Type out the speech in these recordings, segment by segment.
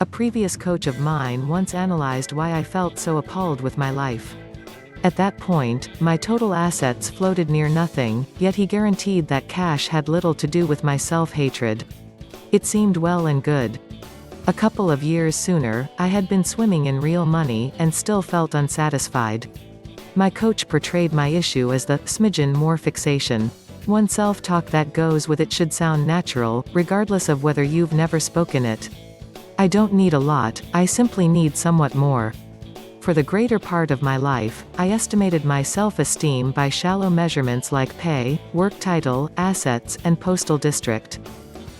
A previous coach of mine once analyzed why I felt so appalled with my life. At that point, my total assets floated near nothing, yet he guaranteed that cash had little to do with my self-hatred. It seemed well and good. A couple of years sooner, I had been swimming in real money, and still felt unsatisfied. My coach portrayed my issue as the smidgen more fixation. One self-talk that goes with it should sound natural, regardless of whether you've never spoken it. I don't need a lot, I simply need somewhat more. For the greater part of my life, I estimated my self-esteem by shallow measurements like pay, work title, assets, and postal district.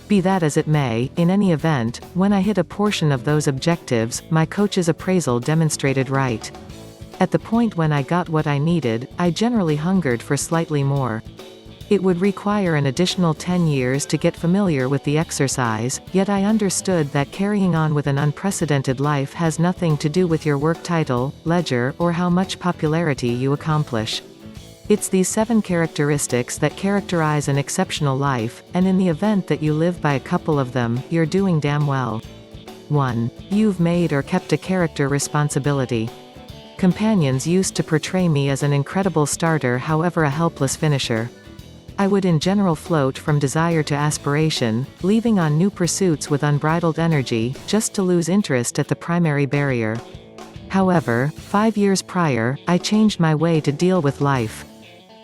Be that as it may, in any event, when I hit a portion of those objectives, my coach's appraisal demonstrated right. At the point when I got what I needed, I generally hungered for slightly more. It would require an additional 10 years to get familiar with the exercise, yet I understood that carrying on with an unprecedented life has nothing to do with your work title, ledger, or how much popularity you accomplish. It's these 7 characteristics that characterize an exceptional life, and in the event that you live by a couple of them, you're doing damn well. 1. You've made or kept a character responsibility. Companions used to portray me as an incredible starter, however a helpless finisher. I would in general float from desire to aspiration, leaving on new pursuits with unbridled energy, just to lose interest at the primary barrier. However, 5 years prior, I changed my way to deal with life.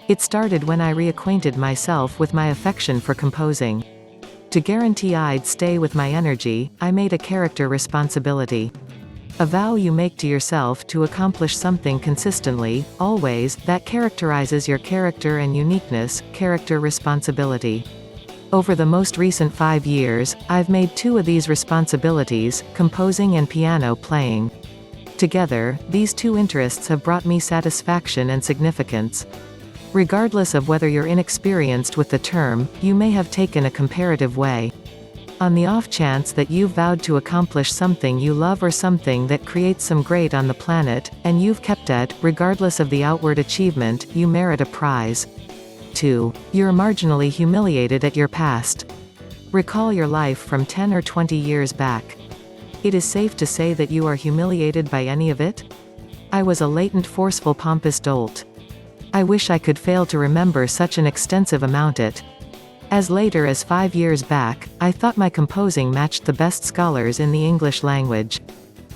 It started when I reacquainted myself with my affection for composing. To guarantee I'd stay with my energy, I made a character responsibility. A vow you make to yourself to accomplish something consistently, always, that characterizes your character and uniqueness, character responsibility. Over the most recent 5 years, I've made 2 of these responsibilities, composing and piano playing. Together, these 2 interests have brought me satisfaction and significance. Regardless of whether you're inexperienced with the term, you may have taken a comparative way. On the off chance that you've vowed to accomplish something you love or something that creates some great on the planet, and you've kept at, regardless of the outward achievement, you merit a prize. 2. You're marginally humiliated at your past. Recall your life from 10 or 20 years back. It is safe to say that you are humiliated by any of it? I was a latent forceful pompous dolt. I wish I could fail to remember such an extensive amount it. As later as 5 years back, I thought my composing matched the best scholars in the English language.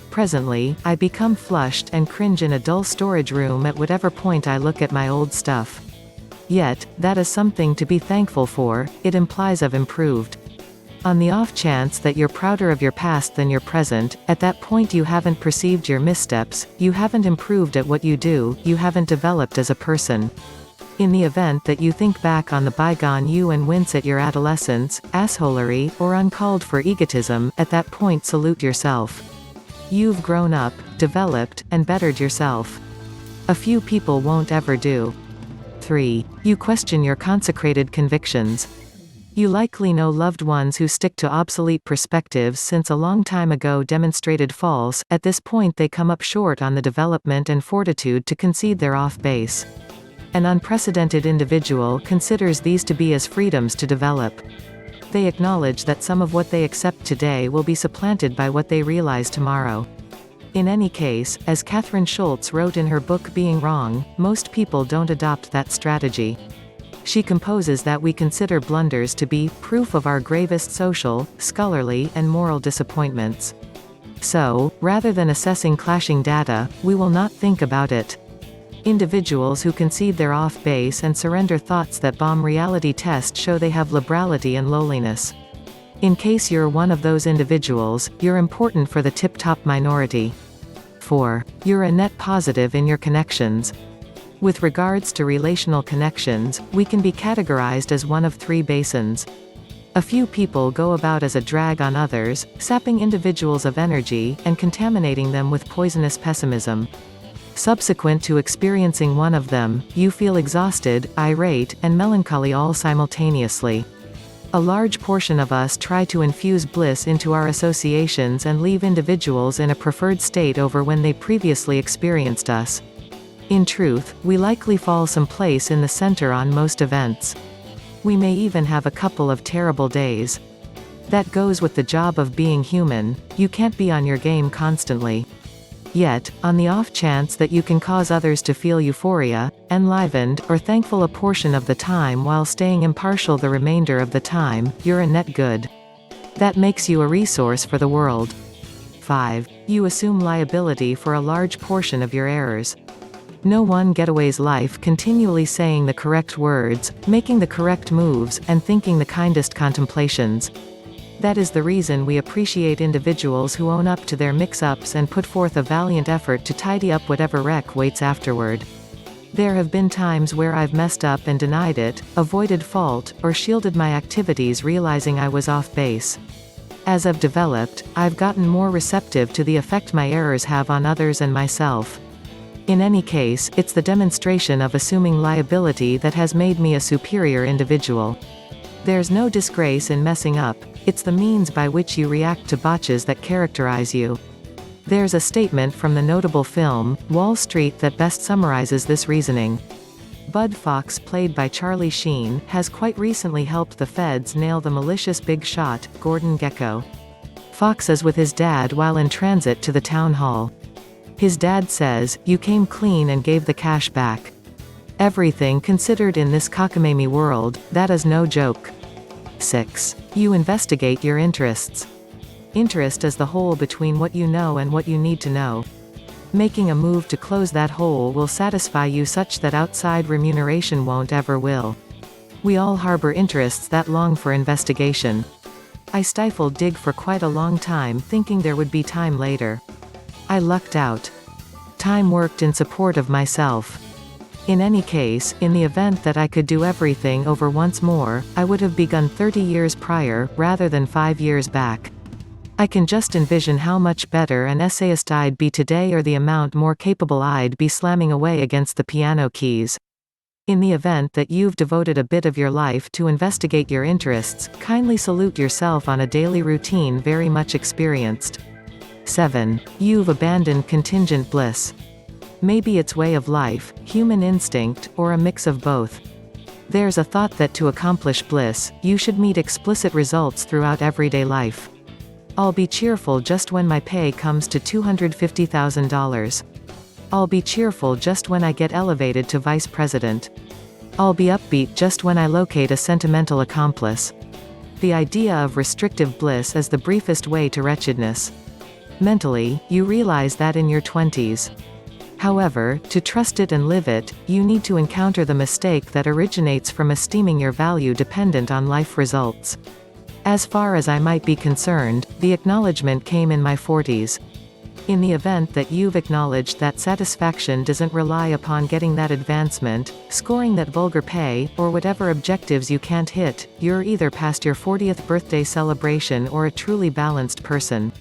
Presently, I become flushed and cringe in a dull storage room at whatever point I look at my old stuff. Yet, that is something to be thankful for, it implies I've improved. On the off chance that you're prouder of your past than your present, at that point you haven't perceived your missteps, you haven't improved at what you do, you haven't developed as a person. In the event that you think back on the bygone you and wince at your adolescence, assholery, or uncalled for egotism, at that point salute yourself. You've grown up, developed, and bettered yourself. A few people won't ever do. 3. You question your consecrated convictions. You likely know loved ones who stick to obsolete perspectives since a long time ago demonstrated false. At this point they come up short on the development and fortitude to concede they're off base. An unprecedented individual considers these to be as freedoms to develop. They acknowledge that some of what they accept today will be supplanted by what they realize tomorrow. In any case, as Catherine Schultz wrote in her book Being Wrong, most people don't adopt that strategy. She composes that we consider blunders to be proof of our gravest social, scholarly, and moral disappointments. So, rather than assessing clashing data, we will not think about it. Individuals who concede they're off base and surrender thoughts that bomb reality test show they have liberality and lowliness. In case you're one of those individuals, you're important for the tip-top minority. 4. You're a net positive in your connections. With regards to relational connections, we can be categorized as one of 3 basins. A few people go about as a drag on others, sapping individuals of energy, and contaminating them with poisonous pessimism. Subsequent to experiencing one of them, you feel exhausted, irate, and melancholy all simultaneously. A large portion of us try to infuse bliss into our associations and leave individuals in a preferred state over when they previously experienced us. In truth, we likely fall someplace in the center on most events. We may even have a couple of terrible days. That goes with the job of being human, you can't be on your game constantly. Yet, on the off chance that you can cause others to feel euphoria, enlivened, or thankful a portion of the time while staying impartial the remainder of the time, you're a net good. That makes you a resource for the world. 5. You assume liability for a large portion of your errors. No one getaway's life continually saying the correct words, making the correct moves, and thinking the kindest contemplations. That is the reason we appreciate individuals who own up to their mix-ups and put forth a valiant effort to tidy up whatever wreck waits afterward. There have been times where I've messed up and denied it, avoided fault, or shielded my activities realizing I was off base. As I've developed, I've gotten more receptive to the effect my errors have on others and myself. In any case, it's the demonstration of assuming liability that has made me a superior individual. There's no disgrace in messing up, it's the means by which you react to botches that characterize you. There's a statement from the notable film, Wall Street that best summarizes this reasoning. Bud Fox, played by Charlie Sheen, has quite recently helped the feds nail the malicious big shot, Gordon Gekko. Fox is with his dad while in transit to the town hall. His dad says, "You came clean and gave the cash back. Everything considered in this cockamamie world, that is no joke." 6. You investigate your interests. Interest is the hole between what you know and what you need to know. Making a move to close that hole will satisfy you such that outside remuneration won't ever will. We all harbor interests that long for investigation. I stifled dig for quite a long time thinking there would be time later. I lucked out. Time worked in support of myself. In any case, in the event that I could do everything over once more, I would have begun 30 years prior, rather than 5 years back. I can just envision how much better an essayist I'd be today or the amount more capable I'd be slamming away against the piano keys. In the event that you've devoted a bit of your life to investigate your interests, kindly salute yourself on a daily routine very much experienced. 7. You've abandoned contingent bliss. Maybe it's way of life, human instinct, or a mix of both. There's a thought that to accomplish bliss, you should meet explicit results throughout everyday life. I'll be cheerful just when my pay comes to $250,000. I'll be cheerful just when I get elevated to vice president. I'll be upbeat just when I locate a sentimental accomplice. The idea of restrictive bliss is the briefest way to wretchedness. Mentally, you realize that in your 20s. However, to trust it and live it, you need to encounter the mistake that originates from esteeming your value dependent on life results. As far as I might be concerned, the acknowledgement came in my 40s. In the event that you've acknowledged that satisfaction doesn't rely upon getting that advancement, scoring that vulgar pay, or whatever objectives you can't hit, you're either past your 40th birthday celebration or a truly balanced person.